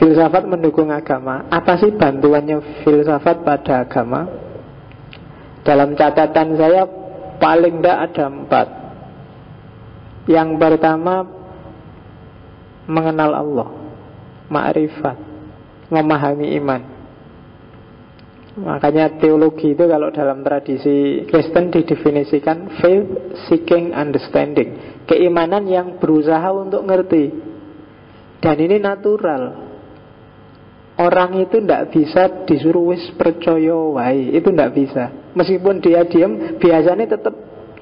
filsafat mendukung agama. Apa sih bantuannya filsafat pada agama? Dalam catatan saya paling tidak ada 4. Yang pertama, mengenal Allah, ma'rifat, memahami iman. Makanya teologi itu kalau dalam tradisi Kristen didefinisikan faith seeking understanding, keimanan yang berusaha untuk ngerti. Dan ini natural. Orang itu tidak bisa disuruh wis percaya wae, itu tidak bisa. Meskipun dia diam, biasanya tetap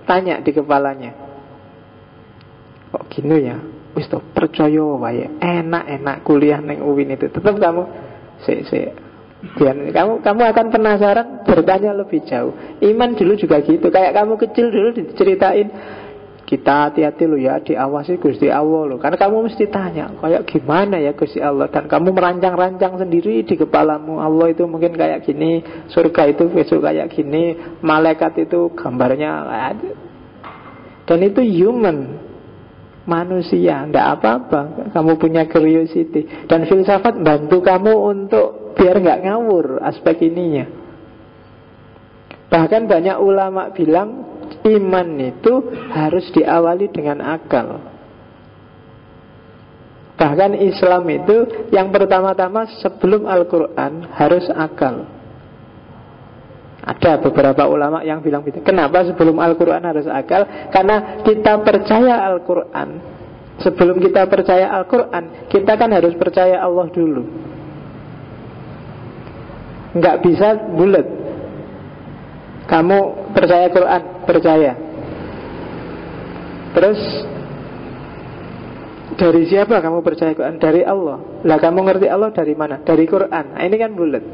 tanya di kepalanya, kok gini ya, wis toh percaya wae, enak-enak kuliah neng UIN itu. Tetap kamu kamu akan penasaran, bertanya lebih jauh. Iman dulu juga gitu. Kayak kamu kecil dulu diceritain, kita hati-hati lo ya, diawasi Gusti Allah lo. Karena kamu mesti tanya, kayak gimana ya Gusti Allah. Dan kamu merancang-rancang sendiri di kepalamu, Allah itu mungkin kayak gini, surga itu besok kayak gini, malaikat itu gambarnya. Dan itu human, manusia, tidak apa-apa. Kamu punya curiosity. Dan filsafat bantu kamu untuk biar nggak ngawur aspek ininya. Bahkan banyak ulama bilang iman itu harus diawali dengan akal. Bahkan Islam itu yang pertama-tama sebelum Al-Quran harus akal. Ada beberapa ulama yang bilang gitu. Kenapa sebelum Al-Quran harus akal? Karena kita percaya Al-Quran. Sebelum kita percaya Al-Quran, kita kan harus percaya Allah dulu. Nggak bisa bulat. Kamu percaya Quran, percaya. Terus dari siapa kamu percaya Quran? Dari Allah. Lah kamu ngerti Allah dari mana? Dari Quran. Nah, ini kan bulat.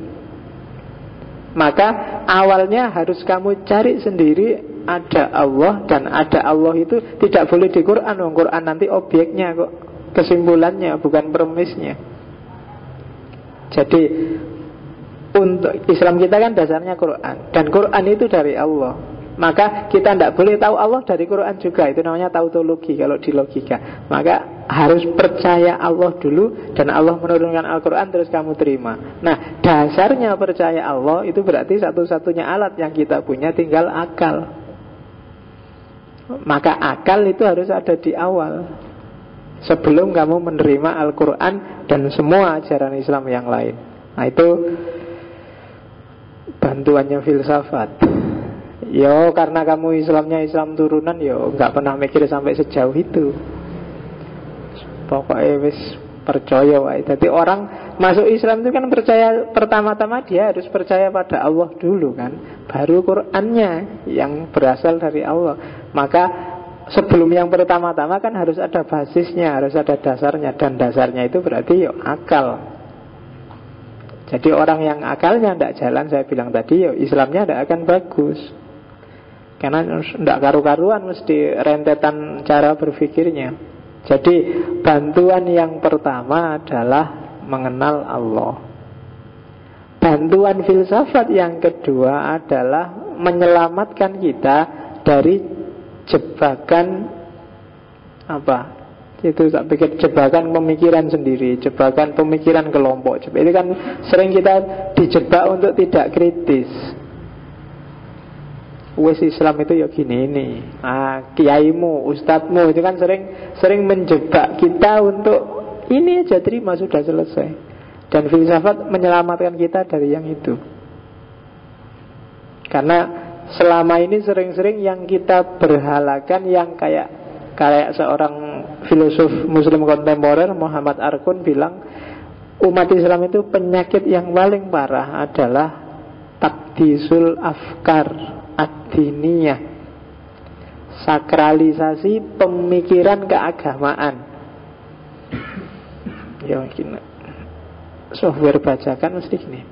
Maka awalnya harus kamu cari sendiri ada Allah, dan ada Allah itu tidak boleh di Quran. Quran nanti objeknya kok, kesimpulannya bukan premisnya. Jadi untuk Islam kita kan dasarnya Quran, dan Quran itu dari Allah. Maka kita tidak boleh tahu Allah dari Quran juga. Itu namanya tautologi kalau di logika. Maka harus percaya Allah dulu, dan Allah menurunkan Al-Quran terus kamu terima. Nah, dasarnya percaya Allah itu berarti satu-satunya alat yang kita punya tinggal akal. Maka akal itu harus ada di awal, sebelum kamu menerima Al-Quran dan semua ajaran Islam yang lain. Nah, itu bantuannya filsafat. Yo, karena kamu Islamnya Islam turunan, yo nggak pernah mikir sampai sejauh itu. Pokoknya wis percaya wae. Jadi orang masuk Islam itu kan percaya, pertama-tama dia harus percaya pada Allah dulu kan, baru Qur'annya yang berasal dari Allah. Maka sebelum yang pertama-tama kan harus ada basisnya, harus ada dasarnya, dan dasarnya itu berarti yo akal. Jadi orang yang akalnya tidak jalan, saya bilang tadi, ya Islamnya tidak akan bagus. Karena tidak karu-karuan mesti rentetan cara berpikirnya. Jadi bantuan yang pertama adalah mengenal Allah. Bantuan filsafat yang kedua adalah menyelamatkan kita dari jebakan apa? Itu tak pikir jebakan pemikiran sendiri, jebakan pemikiran kelompok. Itu kan sering kita dijebak untuk tidak kritis. Wes Islam itu ya gini ini, kiaimu, ustadzmu itu kan sering menjebak kita untuk ini aja terima sudah selesai. Dan filsafat menyelamatkan kita dari yang itu. Karena selama ini sering-sering yang kita berhalakan yang kayak seorang filosof Muslim kontemporer Muhammad Arkun bilang, umat Islam itu penyakit yang paling parah adalah takdisul afkar ad-diniyah, sakralisasi pemikiran keagamaan. Ya gini, software bacakan mesti gini.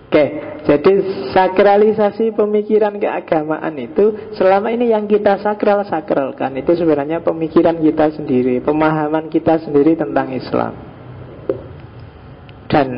Oke, jadi sakralisasi pemikiran keagamaan itu selama ini yang kita sakralkan itu sebenarnya pemikiran kita sendiri, pemahaman kita sendiri tentang Islam. Dan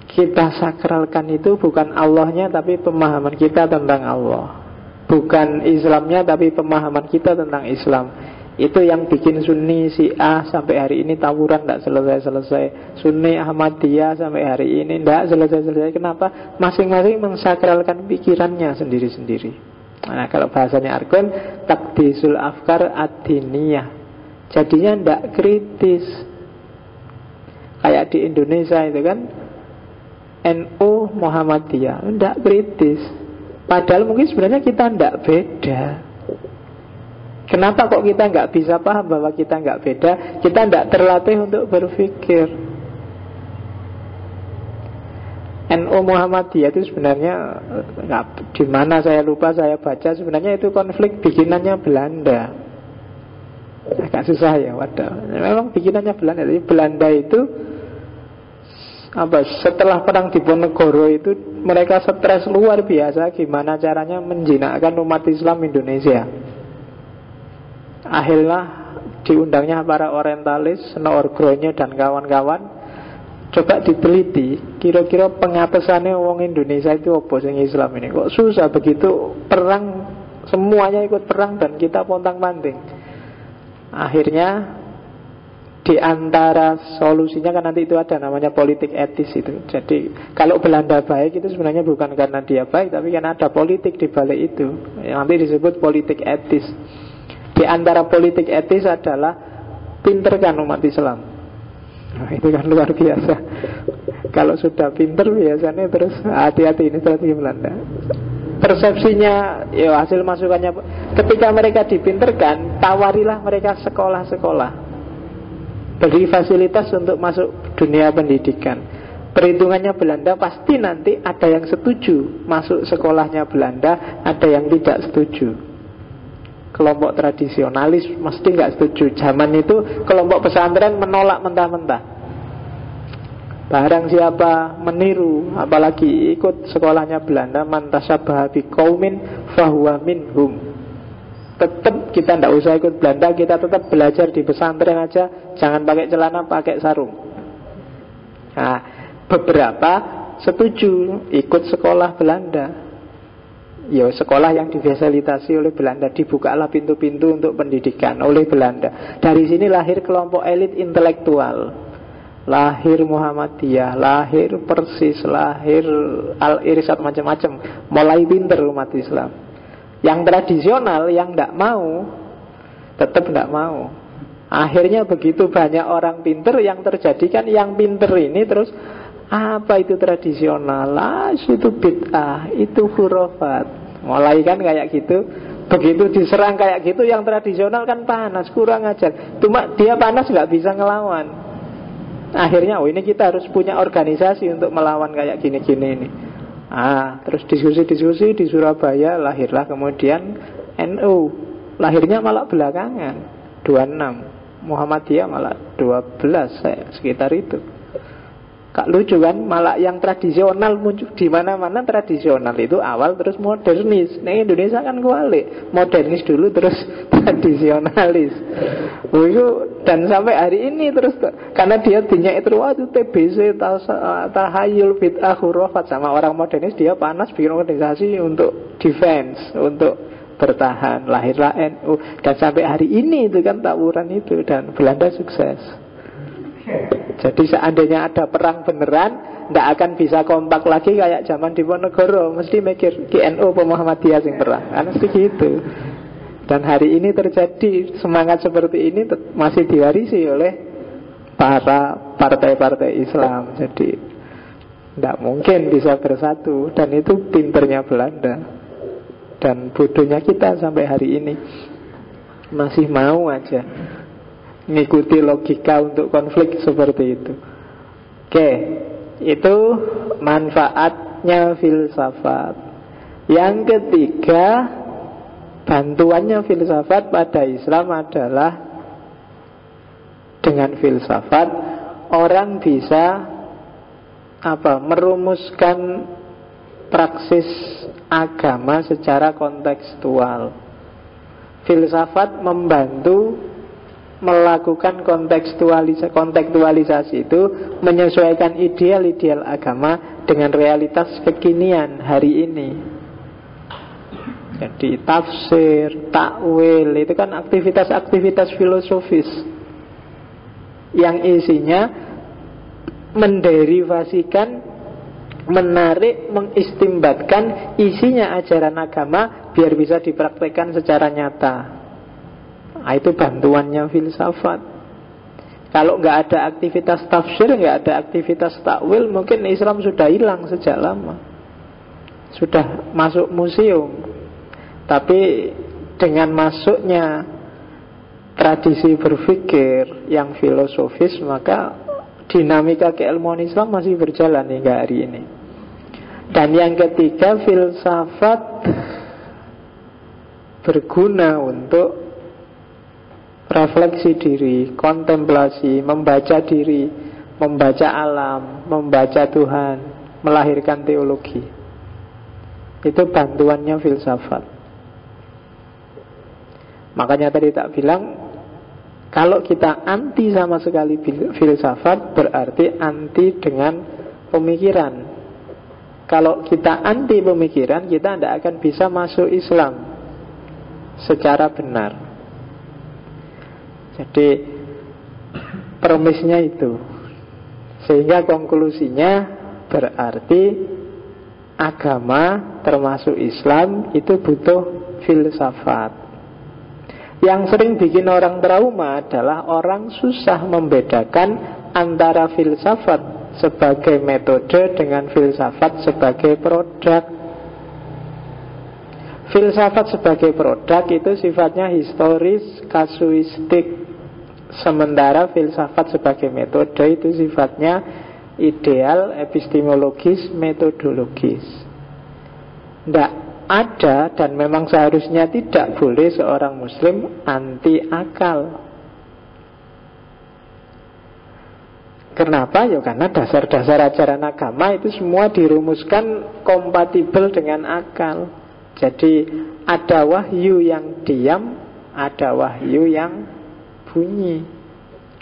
kita sakralkan itu bukan Allahnya, tapi pemahaman kita tentang Allah. Bukan Islamnya, tapi pemahaman kita tentang Islam. Itu yang bikin Sunni Syiah sampai hari ini tawuran tidak selesai-selesai. Sunni Ahmadiyah sampai hari ini tidak selesai-selesai. Kenapa? Masing-masing mensakralkan pikirannya sendiri-sendiri. Nah, kalau bahasanya Argon, takdisul afkar ad-diniyah. Jadinya tidak kritis. Kayak di Indonesia itu kan, NU Muhammadiyah tidak kritis. Padahal mungkin sebenarnya kita tidak beda. Kenapa kok kita nggak bisa paham bahwa kita nggak beda? Kita nggak terlatih untuk berpikir. NU Muhammadiyah itu sebenarnya di mana saya lupa, saya baca sebenarnya itu konflik bikinannya Belanda. Agak susah ya, wadah. Memang bikinannya Belanda. Jadi Belanda itu setelah perang Diponegoro itu mereka stres luar biasa gimana caranya menjinakkan umat Islam Indonesia. Akhirnya diundangnya para orientalis, Snorgronya dan kawan-kawan. Coba diteliti, kira-kira pengapesannya wong Indonesia itu apa sing Islam ini? Kok susah begitu, perang, semuanya ikut perang dan kita pontang-panting. Akhirnya di antara solusinya kan nanti itu ada namanya politik etis itu. Jadi kalau Belanda baik itu sebenarnya bukan karena dia baik, tapi karena ada politik di balik itu. Nanti disebut politik etis. Di antara politik etis adalah pinterkan umat Islam. Nah, itu kan luar biasa. Kalau sudah pinter biasanya terus hati-hati, ini strategi Belanda. Persepsinya, ya hasil masukannya. Ketika mereka dipinterkan, tawarilah mereka sekolah-sekolah, beri fasilitas untuk masuk dunia pendidikan. Perhitungannya Belanda pasti nanti ada yang setuju masuk sekolahnya Belanda, ada yang tidak setuju. Kelompok tradisionalis mesti nggak setuju. Zaman itu kelompok pesantren menolak mentah-mentah. Barang siapa meniru, apalagi ikut sekolahnya Belanda, man tasabbaha biqaumin fahuwa minhum. Tetap kita tidak usah ikut Belanda, kita tetap belajar di pesantren aja. Jangan pakai celana, pakai sarung. Nah, beberapa setuju ikut sekolah Belanda. Ya, sekolah yang difasilitasi oleh Belanda, dibukalah pintu-pintu untuk pendidikan oleh Belanda. Dari sini lahir kelompok elit intelektual, lahir Muhammadiyah, lahir Persis, lahir Al-Irsyad, macam-macam. Mulai pinter umat Islam. Yang tradisional, yang tidak mau, tetap tidak mau. Akhirnya begitu banyak orang pinter, yang terjadi kan yang pinter ini terus, apa itu tradisional? Itu bid'ah, itu khurafat. Mulai kan kayak gitu. Begitu diserang kayak gitu, yang tradisional kan panas, kurang ajar. Cuma dia panas nggak bisa ngelawan. Akhirnya, ini kita harus punya organisasi untuk melawan kayak gini-gini ini. Terus diskusi-diskusi di Surabaya, lahirlah kemudian NU. Lahirnya malah belakangan 26, Muhammadiyah malah 12, sekitar itu. Kak lucu kan, malah yang tradisional muncul di mana-mana. Tradisional itu awal terus modernis. Nah, Indonesia kan kualik, modernis dulu terus tradisionalis. Dan sampai hari ini terus, karena dia dinyak itu itu TBC, tahayul bid'ah khurafat. Sama orang modernis dia panas bikin organisasi untuk defense, untuk bertahan. Lahirlah NU. Dan sampai hari ini itu kan tawuran itu, dan Belanda sukses. Jadi seandainya ada perang beneran, tidak akan bisa kompak lagi kayak zaman Diponegoro. Mesti mikir NU Muhammadiyah sing perang, kan mesti gitu. Dan hari ini terjadi semangat seperti ini masih diwarisi oleh para partai-partai Islam. Jadi tidak mungkin bisa bersatu. Dan itu pinternya Belanda dan bodohnya kita sampai hari ini. Masih mau aja ngikuti logika untuk konflik seperti itu. Oke, itu manfaatnya filsafat. Yang ketiga, bantuannya filsafat pada Islam adalah dengan filsafat orang bisa merumuskan praksis agama secara kontekstual. Filsafat membantu melakukan kontekstualisasi itu, menyesuaikan ideal-ideal agama dengan realitas kekinian hari ini. Jadi tafsir, takwil itu kan aktivitas-aktivitas filosofis yang isinya menderivasikan, menarik, mengistimbatkan isinya ajaran agama biar bisa dipraktekkan secara nyata. Nah, itu bantuannya filsafat. Kalau nggak ada aktivitas tafsir, nggak ada aktivitas takwil, mungkin Islam sudah hilang sejak lama, sudah masuk museum. Tapi dengan masuknya tradisi berpikir yang filosofis, maka dinamika keilmuan Islam masih berjalan hingga hari ini. Dan yang ketiga, filsafat berguna untuk refleksi diri, kontemplasi, membaca diri, membaca alam, membaca Tuhan, melahirkan teologi. Itu bantuannya filsafat. Makanya tadi tak bilang, kalau kita anti sama sekali filsafat, berarti anti dengan pemikiran. Kalau kita anti pemikiran, kita tidak akan bisa masuk Islam secara benar. Jadi premisnya itu. Sehingga konklusinya berarti agama termasuk Islam itu butuh filsafat. Yang sering bikin orang trauma adalah orang susah membedakan antara filsafat sebagai metode dengan filsafat sebagai produk. Filsafat sebagai produk itu sifatnya historis, kasuistik. Sementara filsafat sebagai metode itu sifatnya ideal, epistemologis, metodologis. Tidak ada dan memang seharusnya tidak boleh seorang muslim anti akal. Kenapa? Ya karena dasar-dasar ajaran agama itu semua dirumuskan kompatibel dengan akal. Jadi ada wahyu yang diam, ada wahyu yang bunyi.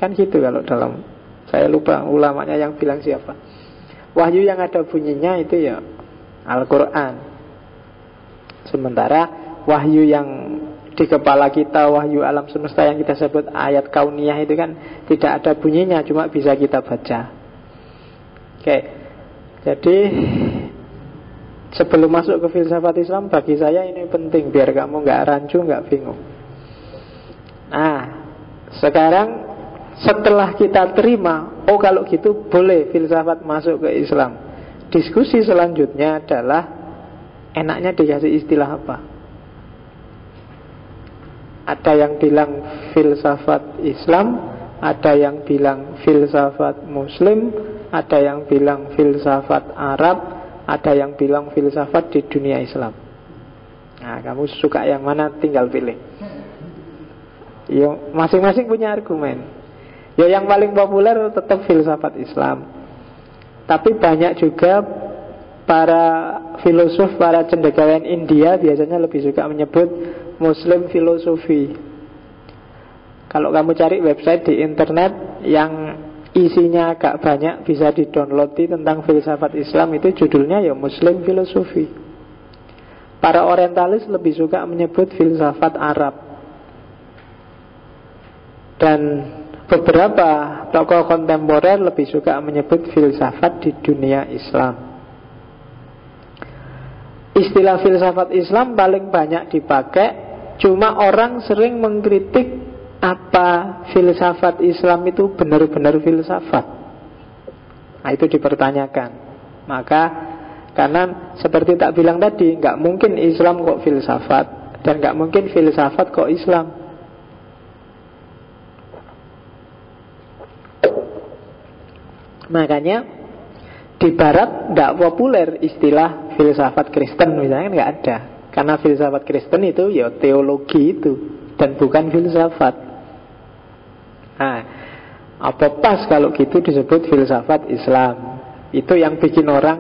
Kan gitu kalau dalam, saya lupa ulamanya yang bilang siapa. Wahyu yang ada bunyinya itu ya Al-Quran. Sementara wahyu yang di kepala kita, wahyu alam semesta yang kita sebut ayat kauniyah itu kan tidak ada bunyinya, cuma bisa kita baca. Oke. Jadi sebelum masuk ke filsafat Islam, bagi saya ini penting biar kamu nggak rancu, nggak bingung. Nah, sekarang setelah kita terima, oh kalau gitu boleh filsafat masuk ke Islam, diskusi selanjutnya adalah enaknya dikasih istilah apa? Ada yang bilang filsafat Islam, ada yang bilang filsafat Muslim, ada yang bilang filsafat Arab, ada yang bilang filsafat di dunia Islam. Nah, kamu suka yang mana tinggal pilih. Yo, masing-masing punya argumen. Ya yang paling populer tetap filsafat Islam. Tapi banyak juga para filosof, para cendekiawan India biasanya lebih suka menyebut Muslim filosofi. Kalau kamu cari website di internet yang isinya agak banyak, bisa di-download tentang filsafat Islam, itu judulnya ya Muslim filosofi. Para orientalis lebih suka menyebut filsafat Arab. Dan beberapa tokoh kontemporer lebih suka menyebut filsafat di dunia Islam. Istilah filsafat Islam paling banyak dipakai, cuma orang sering mengkritik apa filsafat Islam itu benar-benar filsafat. Nah, itu dipertanyakan. Maka karena seperti tak bilang tadi, nggak mungkin Islam kok filsafat, dan nggak mungkin filsafat kok Islam. Makanya di Barat tidak populer istilah filsafat Kristen misalnya, nggak ada. Karena filsafat Kristen itu ya teologi itu, dan bukan filsafat. Nah, apa pas kalau gitu disebut filsafat Islam? Itu yang bikin orang,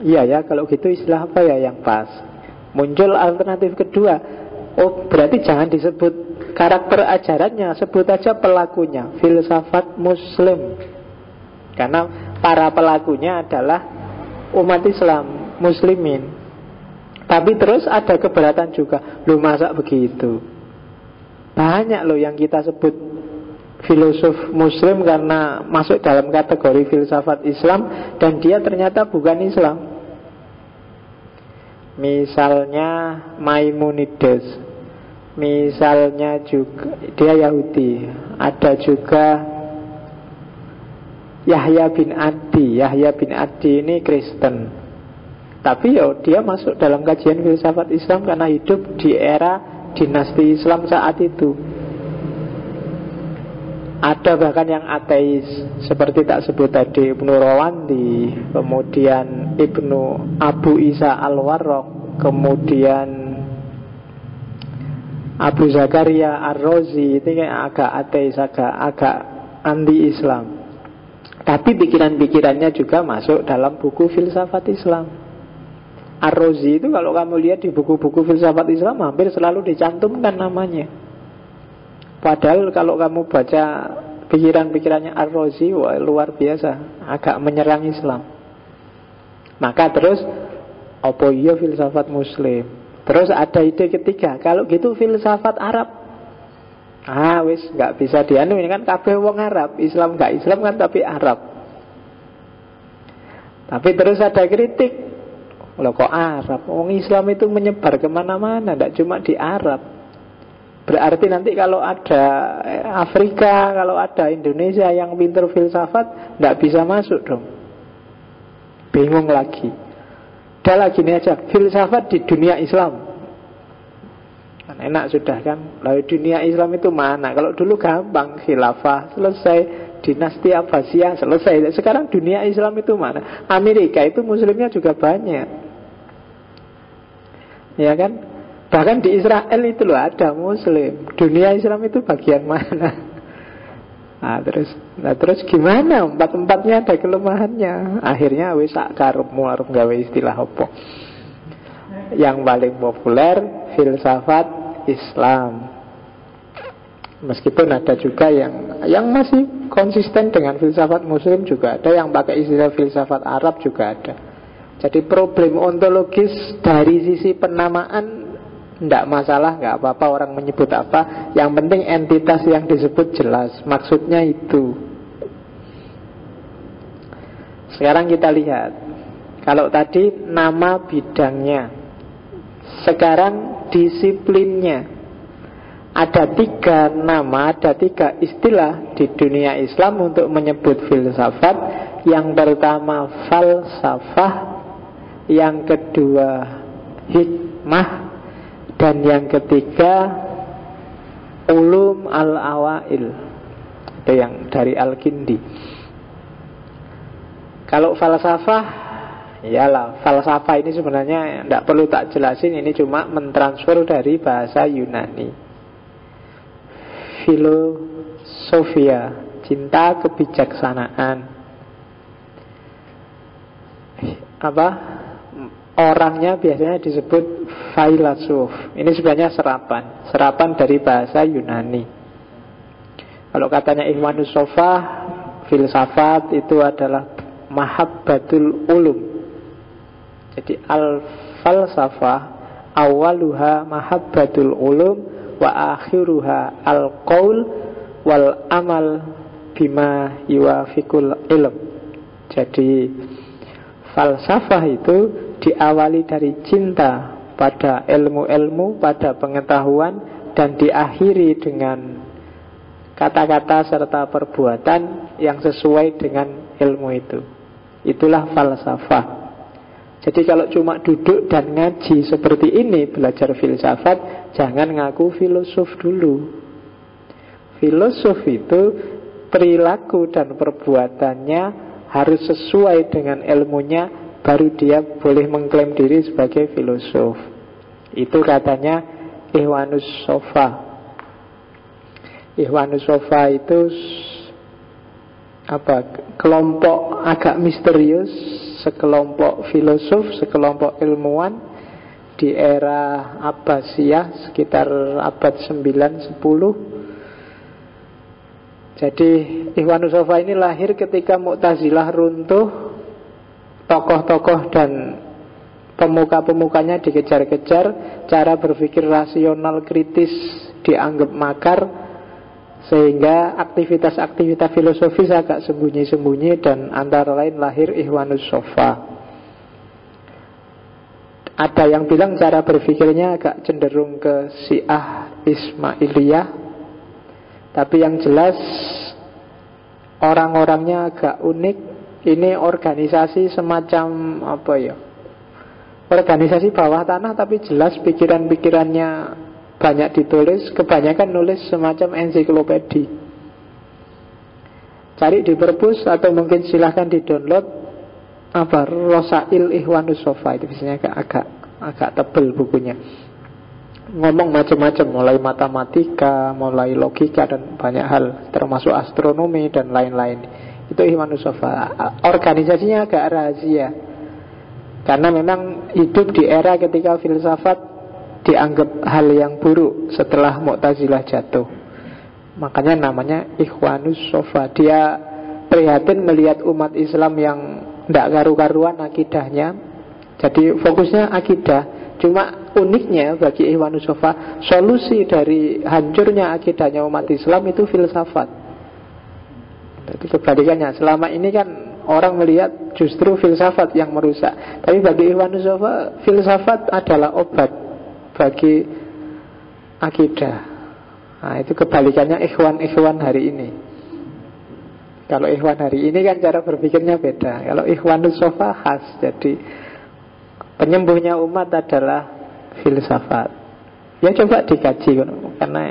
iya ya kalau gitu istilah apa ya yang pas? Muncul alternatif kedua, oh berarti jangan disebut karakter ajarannya, sebut aja pelakunya, filsafat Muslim. Karena para pelakunya adalah umat Islam, muslimin. Tapi terus ada keberatan juga. Loh masa begitu? Banyak loh yang kita sebut filosof muslim karena masuk dalam kategori filsafat Islam, dan dia ternyata bukan Islam. Misalnya Maimonides, misalnya juga dia Yahudi. Ada juga Yahya bin Adi. Yahya bin Adi ini Kristen. Tapi ya dia masuk dalam kajian filsafat Islam karena hidup di era dinasti Islam saat itu. Ada bahkan yang ateis, seperti tak sebut tadi Ibnu Rawandi, kemudian Ibnu Abu Isa Al-Warraq, kemudian Abu Zakaria Ar-Razi. Itu kayak agak ateis, agak anti-Islam. Tapi pikiran-pikirannya juga masuk dalam buku filsafat Islam. Ar-Razi itu kalau kamu lihat di buku-buku filsafat Islam hampir selalu dicantumkan namanya. Padahal kalau kamu baca pikiran-pikirannya Ar-Razi, wah luar biasa, agak menyerang Islam. Maka terus, apa iya filsafat Muslim? Terus ada ide ketiga, kalau gitu filsafat Arab. Wis nggak bisa dianu, ini kan kabeh wong Arab, Islam nggak Islam kan tapi Arab. Tapi terus ada kritik. Loh kok Arab? Wong Islam itu menyebar kemana-mana, tidak cuma di Arab. Berarti nanti kalau ada Afrika, kalau ada Indonesia yang pintar filsafat, tidak bisa masuk dong. Bingung lagi. Udah lagi ini aja, filsafat di dunia Islam. Kan enak sudah kan. Lalu dunia Islam itu mana? Kalau dulu gampang, khilafah selesai, dinasti Abbasiyah selesai. Sekarang dunia Islam itu mana? Amerika itu muslimnya juga banyak, ya kan? Bahkan di Israel itu loh ada muslim. Dunia Islam itu bagian mana? Terus gimana? Empat-empatnya ada kelemahannya. Akhirnya wis sak karepmu arep gawe istilah apa? Yang paling populer filsafat Islam. Meskipun ada juga yang masih konsisten dengan filsafat Muslim juga ada, yang pakai istilah filsafat Arab juga ada. Jadi problem ontologis dari sisi penamaan tidak masalah, nggak apa-apa orang menyebut apa. Yang penting entitas yang disebut jelas, maksudnya itu. Sekarang kita lihat, kalau tadi nama bidangnya, sekarang disiplinnya. Ada 3 nama, ada 3 istilah di dunia Islam untuk menyebut filsafat. Yang pertama falsafah, yang kedua hikmah, dan yang ketiga ulum al-awail. Itu yang dari Al-Kindi. Kalau falsafah, iyalah, falsafah ini sebenarnya tidak perlu tak jelasin, ini cuma mentransfer dari bahasa Yunani. Filosofia, cinta kebijaksanaan. Orangnya biasanya disebut filosof. Ini sebenarnya serapan dari bahasa Yunani. Kalau katanya Ikhwanus Shofah, filsafat itu adalah mahabbatul ulum. Jadi al-falsafah awaluha mahabbatul ulum wa akhiruha al-qaul wal amal bima yuwafiqul ilm. Jadi falsafah itu diawali dari cinta pada ilmu-ilmu, pada pengetahuan, dan diakhiri dengan kata-kata serta perbuatan yang sesuai dengan ilmu itu. Itulah falsafah. Jadi kalau cuma duduk dan ngaji seperti ini, belajar filsafat, jangan ngaku filosof dulu. Filosof itu perilaku dan perbuatannya harus sesuai dengan ilmunya, baru dia boleh mengklaim diri sebagai filosof. Itu katanya Ikhwanus Shofah. Ikhwanus Shofah itu kelompok agak misterius, sekelompok filosof, sekelompok ilmuwan di era Abbasiyah sekitar abad 9-10. Jadi Ikhwanus Shofah ini lahir ketika Mu'tazilah runtuh. Tokoh-tokoh dan pemuka-pemukanya dikejar-kejar, cara berpikir rasional kritis dianggap makar, sehingga aktivitas-aktivitas filosofis agak sembunyi-sembunyi, dan antara lain lahir Ikhwanus Sofa. Ada yang bilang cara berpikirnya agak cenderung ke Syiah Ismailiyah, tapi yang jelas orang-orangnya agak unik. Ini organisasi semacam apa ya, organisasi bawah tanah, tapi jelas pikiran-pikirannya banyak ditulis. Kebanyakan nulis semacam ensiklopedi. Cari di perpus atau mungkin silahkan di download apa, Rosail Ikhwanus Sofa. Itu biasanya agak tebel bukunya. Ngomong macam-macam, mulai matematika, mulai logika, dan banyak hal, termasuk astronomi dan lain-lain. Itu Ikhwanus Sofa. Organisasinya agak rahasia, karena memang hidup di era ketika filsafat dianggap hal yang buruk setelah Mu'tazilah jatuh. Makanya namanya Ikhwanus Sofa. Dia prihatin melihat umat Islam yang tidak karu-karuan akidahnya. Jadi fokusnya akidah. Cuma uniknya bagi Ikhwanus Sofa, solusi dari hancurnya akidahnya umat Islam itu filsafat. Jadi kebalikannya. Selama ini kan orang melihat justru filsafat yang merusak. Tapi bagi Ikhwanus Sofa, filsafat adalah obat bagi akidah. Nah, itu kebalikannya ikhwan-ikhwan hari ini. Kalau ikhwan hari ini kan cara berpikirnya beda. Kalau Ikhwanus Sofa khas. Jadi penyembuhnya umat adalah filsafat. Ya coba dikaji, karena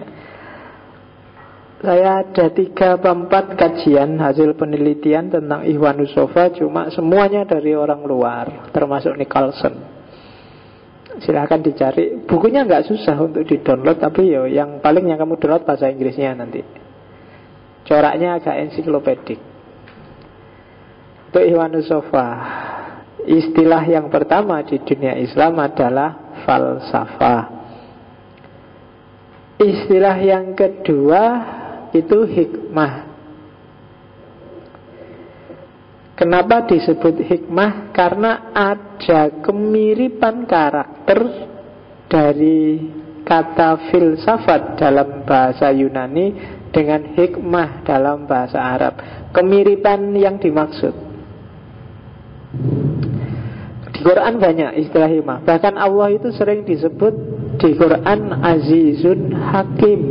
saya ada 3 atau 4 kajian hasil penelitian tentang Ikhwanus Sofa, cuma semuanya dari orang luar, termasuk Nicholson. Silahkan dicari. Bukunya nggak susah untuk di-download, tapi yang paling yang kamu download bahasa Inggrisnya nanti. Coraknya agak ensiklopedik. Itu Ikhwanus Sofa. Istilah yang pertama di dunia Islam adalah falsafah. Istilah yang kedua itu hikmah. Kenapa disebut hikmah? Karena ada kemiripan karakter dari kata filsafat dalam bahasa Yunani dengan hikmah dalam bahasa Arab. Kemiripan yang dimaksud. Di Quran banyak istilah hikmah. Bahkan Allah itu sering disebut di Quran Azizun Hakim.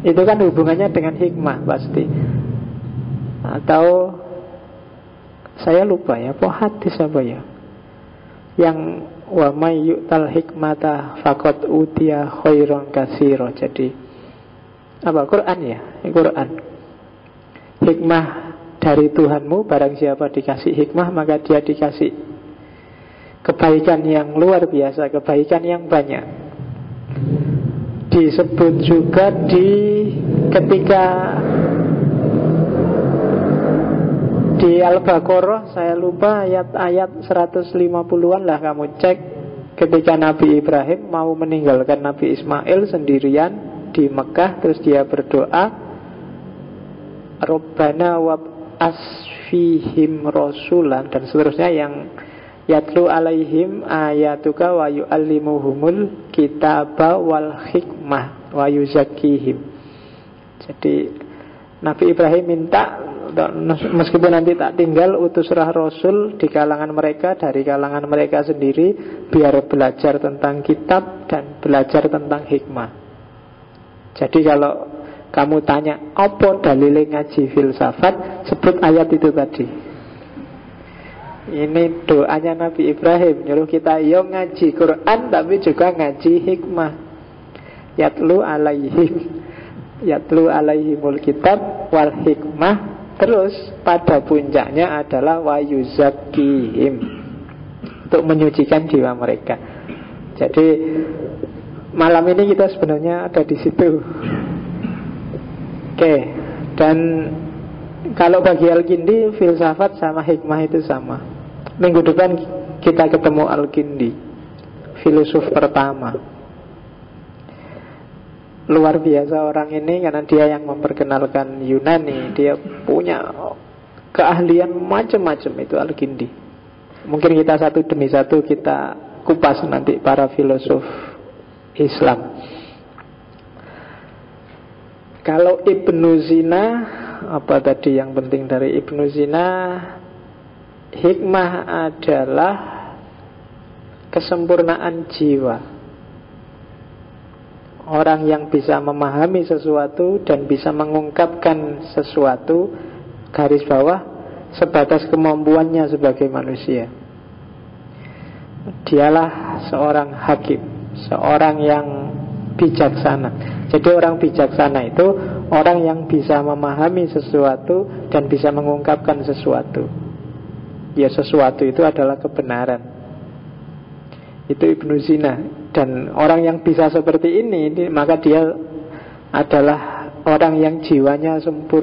Itu kan hubungannya dengan hikmah pasti. Atau saya lupa ya, apa hadis apa ya, yang wa may yu'tal hikmata faqad utiya khairan katsira. Jadi apa, Quran ya? Quran. Hikmah dari Tuhanmu, barang siapa dikasih hikmah maka dia dikasih kebaikan yang luar biasa, kebaikan yang banyak. Disebut juga ketika di Al-Baqarah, saya lupa ayat 150-an lah, kamu cek. Ketika Nabi Ibrahim mau meninggalkan Nabi Ismail sendirian di Mekah, terus dia berdoa, Rabbana wab'as fihim rasulan, dan seterusnya, yang yatlu alaihim ayatuka wa yu'allimuhumul kitaba wal hikmah wa yuzakkihim. Jadi Nabi Ibrahim minta, meskipun nanti tak tinggal, utuslah Rasul di kalangan mereka, dari kalangan mereka sendiri, biar belajar tentang kitab dan belajar tentang hikmah. Jadi kalau kamu tanya apa dalilnya ngaji filsafat, sebut ayat itu tadi. Ini doanya Nabi Ibrahim, nyuruh kita ngaji Quran tapi juga ngaji hikmah. Yatlu alaihimul kitab wal hikmah. Terus pada puncaknya adalah wa yuzakkihim, untuk menyucikan jiwa mereka. Jadi malam ini kita sebenarnya ada di situ. Oke. Dan kalau bagi Al-Kindi, filsafat sama hikmah itu sama. Minggu depan kita ketemu Al-Kindi, filosof pertama. Luar biasa orang ini, karena dia yang memperkenalkan Yunani. Dia punya keahlian macam-macam, itu Al-Kindi. Mungkin kita satu demi satu kita kupas nanti para filosof Islam. Kalau Ibnu Sina, apa tadi yang penting dari Ibnu Sina? Hikmah adalah kesempurnaan jiwa. Orang yang bisa memahami sesuatu dan bisa mengungkapkan sesuatu, garis bawah, sebatas kemampuannya sebagai manusia. Dialah seorang hakim, seorang yang bijaksana. Jadi orang bijaksana itu orang yang bisa memahami sesuatu dan bisa mengungkapkan sesuatu. Ya, sesuatu itu adalah kebenaran. Itu Ibnu Sina. Dan orang yang bisa seperti ini, maka dia adalah orang yang jiwanya sempurna.